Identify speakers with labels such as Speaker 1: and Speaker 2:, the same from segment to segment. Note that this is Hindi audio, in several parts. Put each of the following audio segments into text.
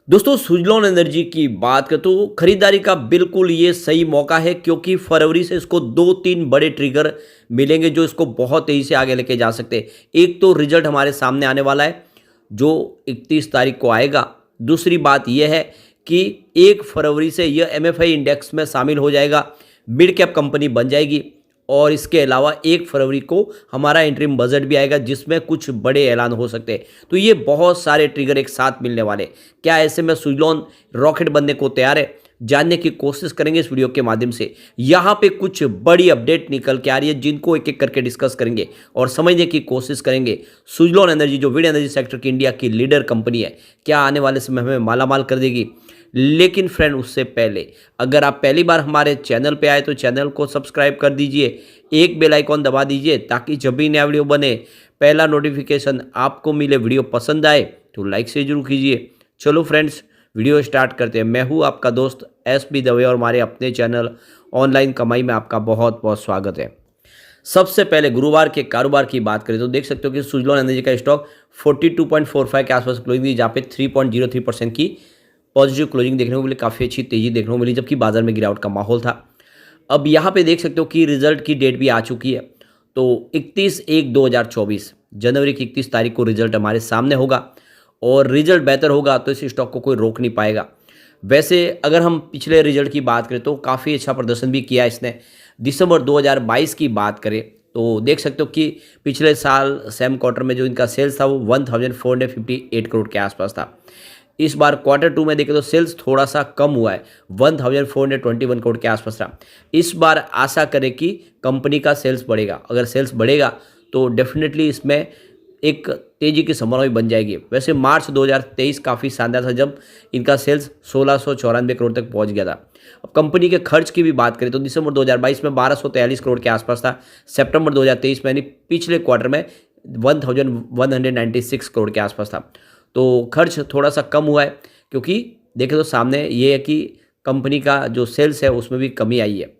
Speaker 1: दोस्तों सुजलॉन एनर्जी की बात करें तो खरीदारी का बिल्कुल ये सही मौका है क्योंकि फरवरी से इसको 2-3 बड़े ट्रिगर मिलेंगे जो इसको बहुत तेजी से आगे लेके जा सकते हैं। एक तो रिजल्ट हमारे सामने आने वाला है जो 31 तारीख को आएगा। दूसरी बात यह है कि 1 फरवरी से यह एमएफआई इंडेक्स में शामिल हो जाएगा, मिड कैप कंपनी बन जाएगी। और इसके अलावा 1 फरवरी को हमारा इंटरिम बजट भी आएगा जिसमें कुछ बड़े ऐलान हो सकते हैं। तो ये बहुत सारे ट्रिगर एक साथ मिलने वाले। क्या ऐसे में सुजलॉन रॉकेट बनने को तैयार है? जानने की कोशिश करेंगे इस वीडियो के माध्यम से। यहाँ पे कुछ बड़ी अपडेट निकल के आ रही है जिनको एक एक करके डिस्कस करेंगे और समझने की कोशिश करेंगे। सुजलॉन एनर्जी जो विंड एनर्जी सेक्टर की इंडिया की लीडर कंपनी है, क्या आने वाले समय हमें मालामाल कर देगी? लेकिन फ्रेंड उससे पहले अगर आप पहली बार हमारे चैनल पे आए तो चैनल को सब्सक्राइब कर दीजिए, एक बेल आइकॉन दबा दीजिए ताकि जब भी नया वीडियो बने पहला नोटिफिकेशन आपको मिले। वीडियो पसंद आए तो लाइक से जरूर कीजिए। चलो फ्रेंड्स वीडियो स्टार्ट करते हैं। मैं हूँ आपका दोस्त एसबी दवे और हमारे अपने चैनल ऑनलाइन कमाई में आपका बहुत बहुत स्वागत है। सबसे पहले गुरुवार के कारोबार की बात करें तो देख सकते हो कि सुजलॉन एनर्जी का स्टॉक 42.45 के आसपास क्लोजिंग दी, जहाँ पे 3.03% की पॉजिटिव क्लोजिंग देखने को मिली। काफ़ी अच्छी तेजी देखने को मिली जबकि बाजार में गिरावट का माहौल था। अब यहाँ पे देख सकते हो कि रिजल्ट की डेट भी आ चुकी है। तो 31/1/2024 जनवरी की 31 तारीख को रिजल्ट हमारे सामने होगा और रिजल्ट बेहतर होगा तो इस स्टॉक को कोई रोक नहीं पाएगा। वैसे अगर हम पिछले रिजल्ट की बात करें तो काफ़ी अच्छा प्रदर्शन भी किया इसने। दिसंबर 2022 की बात करें तो देख सकते हो कि पिछले साल सेम क्वार्टर में जो इनका सेल्स था वो 1458 करोड़ के आसपास था। इस बार क्वार्टर 2 में देखें तो सेल्स थोड़ा सा कम हुआ है, 1421 करोड़ के आसपास रहा। इस बार आशा करें कि कंपनी का सेल्स बढ़ेगा। अगर सेल्स बढ़ेगा तो डेफिनेटली इसमें एक तेजी की संभावना भी बन जाएगी। वैसे मार्च 2023 काफ़ी शानदार था जब इनका सेल्स 1694 करोड़ तक पहुंच गया था। अब कंपनी के खर्च की भी बात करें तो दिसंबर 2022 में 1243 करोड़ के आसपास था। सितंबर 2023 में यानी पिछले क्वार्टर में 1196 करोड़ के आसपास था। तो खर्च थोड़ा सा कम हुआ है क्योंकि देखें तो सामने ये है कि कंपनी का जो सेल्स है उसमें भी कमी आई है।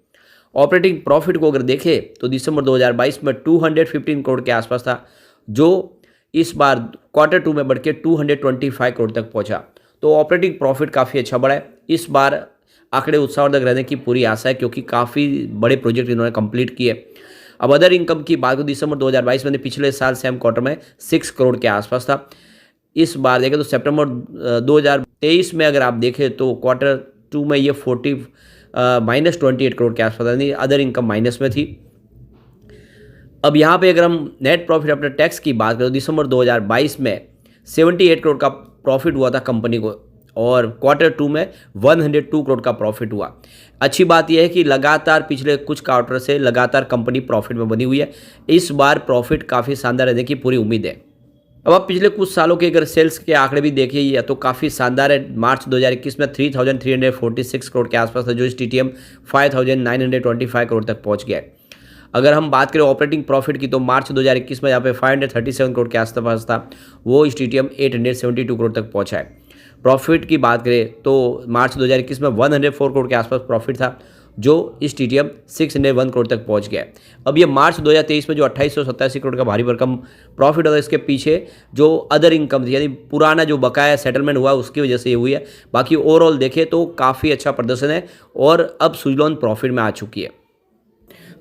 Speaker 1: ऑपरेटिंग प्रॉफिट को अगर देखें तो दिसंबर 2022 में 215 करोड़ के आसपास था जो इस बार क्वार्टर 2 में बढ़ के 225 करोड़ तक पहुंचा। तो ऑपरेटिंग प्रॉफिट काफ़ी अच्छा बढ़ा है। इस बार आंकड़े उत्साहवर्धक रहने की पूरी आशा है क्योंकि काफ़ी बड़े प्रोजेक्ट इन्होंने कंप्लीट किए। अब अदर इनकम की बात को दिसंबर 2022 में पिछले साल सेम क्वार्टर में 6 करोड़ के आसपास था। इस बार देखें तो सितंबर 2023 में अगर आप देखें तो क्वार्टर 2 में ये -28 करोड़ के आसपास यानी अदर इनकम माइनस में थी। अब यहाँ पे अगर हम नेट प्रॉफिट आफ्टर टैक्स की बात करें तो दिसंबर 2022 में 78 करोड़ का प्रॉफिट हुआ था कंपनी को और क्वार्टर 2 में 102 करोड़ का प्रॉफिट हुआ। अच्छी बात यह है कि लगातार पिछले कुछ क्वार्टर से लगातार कंपनी प्रॉफिट में बनी हुई है। इस बार प्रॉफिट काफ़ी शानदार रहने की पूरी उम्मीद है। अब आप पिछले कुछ सालों के अगर सेल्स के आंकड़े भी देखिए तो काफ़ी शानदार है। मार्च 2021 में 3346 करोड़ के आसपास था जो इस TTM 5925 करोड़ तक पहुंच गया है। अगर हम बात करें ऑपरेटिंग प्रॉफिट की तो मार्च 2021 में यहाँ पे 537 करोड़ के आसपास था, वो इस TTM 872 करोड़ तक पहुँचा है। प्रॉफिट की बात करें तो मार्च 2021 में 104 करोड़ के आसपास प्रॉफिट था जो इस TTM 601 करोड़ तक पहुंच गया है। अब ये मार्च 2023 में जो 2887 करोड़ का भारी भरकम प्रॉफिट होता है इसके पीछे जो अदर इनकम थी यानी पुराना जो बकाया सेटलमेंट हुआ उसकी वजह से ये हुई है। बाकी ओवरऑल देखें तो काफ़ी अच्छा प्रदर्शन है और अब सुजलॉन प्रॉफिट में आ चुकी है।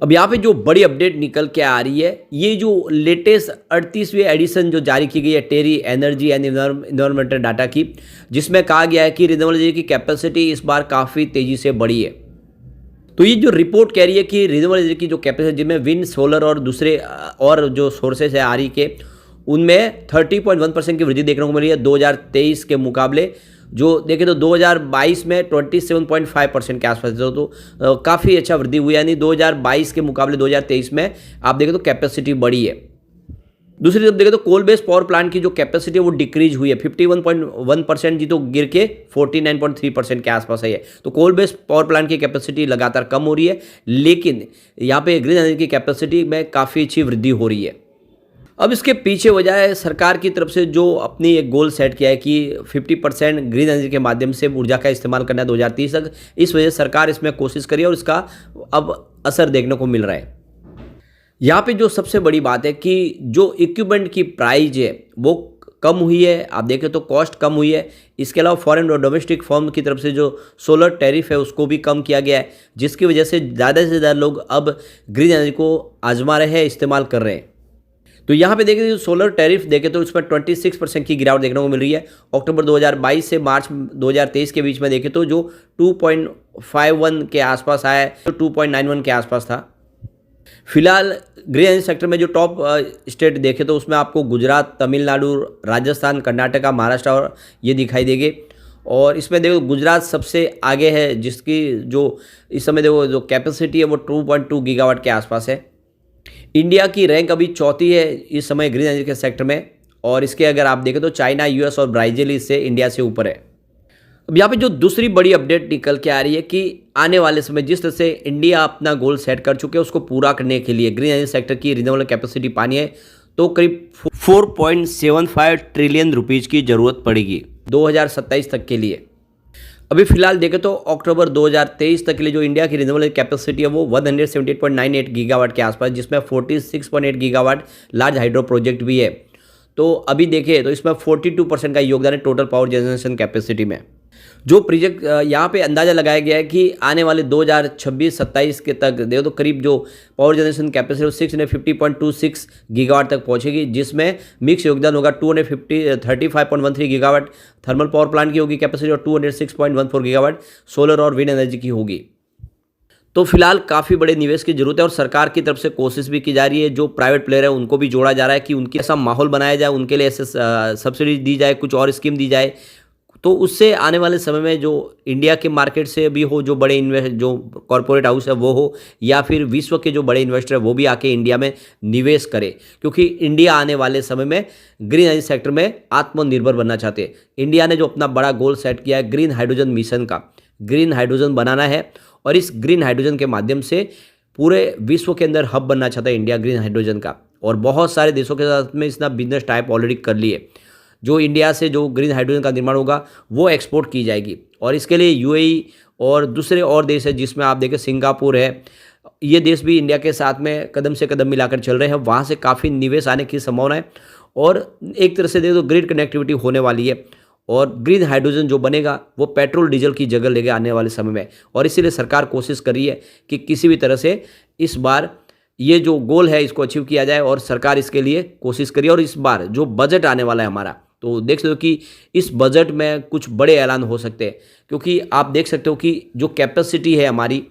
Speaker 1: अब यहाँ पे जो बड़ी अपडेट निकल के आ रही है, ये जो लेटेस्ट 38वीं एडिशन जो जारी की गई है टेरी एनर्जी एंड इन्वायरमेंटल डाटा की, जिसमें कहा गया है कि रिन्यूएबल एनर्जी की कैपेसिटी इस बार काफ़ी तेज़ी से बढ़ी है। तो ये जो रिपोर्ट कह रही है कि रिन्यूएबल एनर्जी की जो कैपेसिटी जिनमें विंड, सोलर और दूसरे और जो सोर्सेज है आरी के, उनमें 30.1% की वृद्धि देखने को मिली है 2023 के मुकाबले। जो देखें तो 2022 में 27.5% के आसपास तो काफ़ी अच्छा वृद्धि हुई यानी 2022 के मुकाबले 2023 में आप देखें तो कैपेसिटी बढ़ी है। दूसरी तरफ देखें तो कोल बेस्ड पावर प्लांट की जो कैपेसिटी है वो डिक्रीज हुई है 51.1% जी तो गिर के 49.3% के आसपास है। तो कोल बेस्ड पावर प्लांट की कैपेसिटी लगातार कम हो रही है लेकिन यहाँ पे ग्रीन एनर्जी की कैपेसिटी में काफ़ी अच्छी वृद्धि हो रही है। अब इसके पीछे वजह है सरकार की तरफ से जो अपनी एक गोल सेट किया है कि 50% ग्रीन एनर्जी के माध्यम से ऊर्जा का इस्तेमाल करना है 2030 तक। इस वजह से सरकार इसमें कोशिश करी और इसका अब असर देखने को मिल रहा है। यहाँ पे जो सबसे बड़ी बात है कि जो इक्विपमेंट की प्राइस है वो कम हुई है, आप देखें तो कॉस्ट कम हुई है। इसके अलावा फॉरेन और डोमेस्टिक फर्म की तरफ से जो सोलर टैरिफ है उसको भी कम किया गया है, जिसकी वजह से ज़्यादा से ज़्यादा लोग अब ग्रीन एनर्जी को आजमा रहे हैं, इस्तेमाल कर रहे हैं। तो यहाँ पे देखें जो सोलर टैरिफ देखें तो उसमें 26% की गिरावट देखने को मिल रही है। अक्टूबर 2022 से मार्च 2023 के बीच में देखें तो जो 2.51 के आसपास आया है, तो 2.91 के आसपास था। फिलहाल ग्रीन एनर्जी सेक्टर में जो टॉप स्टेट देखें तो उसमें आपको गुजरात, तमिलनाडु, राजस्थान, कर्नाटका, महाराष्ट्र और ये दिखाई देंगे। और इसमें देखो गुजरात सबसे आगे है, जिसकी जो इस समय देखो जो कैपेसिटी है वो 2.2 गीगावाट के आसपास है। इंडिया की रैंक अभी चौथी है इस समय ग्रीन एनर्जी के सेक्टर में, और इसके अगर आप देखें तो चाइना, यूएस और ब्राज़ील इससे इंडिया से ऊपर है। अब यहाँ पे जो दूसरी बड़ी अपडेट निकल के आ रही है कि आने वाले समय जिस तरह से इंडिया अपना गोल सेट कर चुके हैं उसको पूरा करने के लिए ग्रीन एनर्जी सेक्टर की रिन्यूएबल कैपेसिटी पानी है तो करीब 4.75 ट्रिलियन रुपीज़ की ज़रूरत पड़ेगी 2027 तक के लिए। अभी फिलहाल देखें तो अक्टूबर 2023 तक के लिए जो इंडिया की रिन्यूएबल कैपेसिटी है वो 178.98 गीगावाट के आसपास, जिसमें 46.8 गीगावाट लार्ज हाइड्रो प्रोजेक्ट भी है। तो अभी देखें तो इसमें 42% का योगदान है टोटल पावर जनरेशन कैपेसिटी में। जो प्रोजेक्ट यहाँ पे अंदाज़ा लगाया गया है कि आने वाले 2026-27 के तक देखो तो करीब जो पावर जनरेशन कैपेसिटी 650.26 गीगावाट तक पहुँचेगी, जिसमें मिक्स योगदान होगा 35.13 गीगावाट थर्मल पावर प्लांट की होगी कैपेसिटी और 206.14 गीगावाट सोलर और विंड एनर्जी की होगी। तो फिलहाल काफ़ी बड़े निवेश की जरूरत है और सरकार की तरफ से कोशिश भी की जा रही है, जो प्राइवेट प्लेयर है उनको भी जोड़ा जा रहा है कि उनके ऐसा माहौल बनाया जाए, उनके लिए ऐसे सब्सिडी दी जाए, कुछ और स्कीम दी जाए, तो उससे आने वाले समय में जो इंडिया के मार्केट से भी हो, जो बड़े जो कॉरपोरेट हाउस है वो हो, या फिर विश्व के जो बड़े इन्वेस्टर है वो भी आके इंडिया में निवेश करें, क्योंकि इंडिया आने वाले समय में ग्रीन एनर्जी सेक्टर में आत्मनिर्भर बनना चाहते हैं। इंडिया ने जो अपना बड़ा गोल सेट किया है ग्रीन हाइड्रोजन मिशन का, ग्रीन हाइड्रोजन बनाना है, और इस ग्रीन हाइड्रोजन के माध्यम से पूरे विश्व के अंदर हब बनना चाहता है इंडिया ग्रीन हाइड्रोजन का, और बहुत सारे देशों के साथ में इसने बिजनेस टाइप ऑलरेडी कर लिए। जो इंडिया से जो ग्रीन हाइड्रोजन का निर्माण होगा वो एक्सपोर्ट की जाएगी, और इसके लिए यूएई और दूसरे और देश है, जिसमें आप देखें सिंगापुर है, ये देश भी इंडिया के साथ में कदम से कदम मिलाकर चल रहे हैं। वहाँ से काफ़ी निवेश आने की संभावना है, और एक तरह से देखो तो ग्रिड कनेक्टिविटी होने वाली है, और ग्रीन हाइड्रोजन जो बनेगा वो पेट्रोल डीजल की जगह लेगा आने वाले समय में। और इसीलिए सरकार कोशिश कर रही है कि किसी भी तरह से इस बार ये जो गोल है इसको अचीव किया जाए, और सरकार इसके लिए कोशिश करिए। और इस बार जो बजट आने वाला है हमारा, तो देख सकते हो कि इस बजट में कुछ बड़े ऐलान हो सकते हैं, क्योंकि आप देख सकते हो कि जो कैपेसिटी है हमारी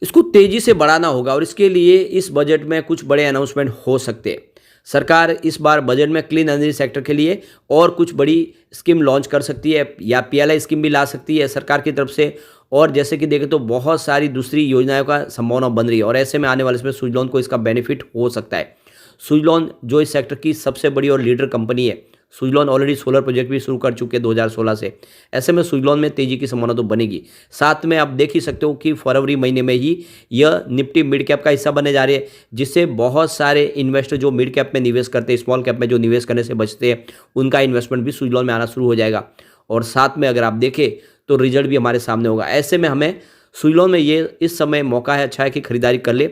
Speaker 1: इसको तेज़ी से बढ़ाना होगा, और इसके लिए इस बजट में कुछ बड़े अनाउंसमेंट हो सकते हैं। सरकार इस बार बजट में क्लीन एनर्जी सेक्टर के लिए और कुछ बड़ी स्कीम लॉन्च कर सकती है, या पीएलआई स्कीम भी ला सकती है सरकार की तरफ से। और जैसे कि देखें तो बहुत सारी दूसरी योजनाओं का संभावना बन रही है, और ऐसे में आने वाले समय सुजलॉन को इसका बेनिफिट हो सकता है। सुजलॉन जो इस सेक्टर की सबसे बड़ी और लीडर कंपनी है, सुजलॉन ऑलरेडी सोलर प्रोजेक्ट भी शुरू कर चुके हैं 2016 से। ऐसे में सुजलॉन में तेजी की संभावना तो बनेगी। साथ में आप देख ही सकते हो कि फरवरी महीने में ही यह निफ्टी मिड कैप का हिस्सा बनने जा रही है, जिससे बहुत सारे इन्वेस्टर जो मिड कैप में निवेश करते हैं, स्मॉल कैप में जो निवेश करने से बचते हैं, उनका इन्वेस्टमेंट भी सुजलॉन में आना शुरू हो जाएगा। और साथ में अगर आप देखें तो रिजल्ट भी हमारे सामने होगा। ऐसे में हमें सुजलॉन में ये इस समय मौका है अच्छा है कि खरीदारी कर ले।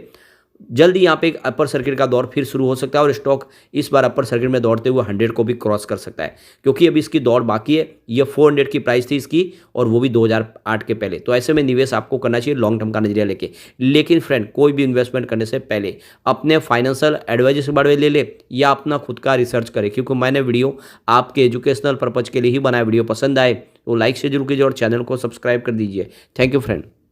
Speaker 1: जल्दी यहाँ पे एक अपर सर्किट का दौर फिर शुरू हो सकता है, और स्टॉक इस बार अपर सर्किट में दौड़ते हुए 100 को भी क्रॉस कर सकता है, क्योंकि अभी इसकी दौड़ बाकी है। ये 400 की प्राइस थी इसकी, और वो भी 2008 के पहले। तो ऐसे में निवेश आपको करना चाहिए लॉन्ग टर्म का नजरिया लेके। लेकिन फ्रेंड, कोई भी इन्वेस्टमेंट करने से पहले अपने फाइनेंशियल एडवाइजर से बारे में ले ले, या अपना खुद का रिसर्च करे, क्योंकि मैंने वीडियो आपके एजुकेशनल पर्पज के लिए ही बनाया। वीडियो पसंद आए तो लाइक से जरूर कीजिए और चैनल को सब्सक्राइब कर दीजिए। Thank you friend.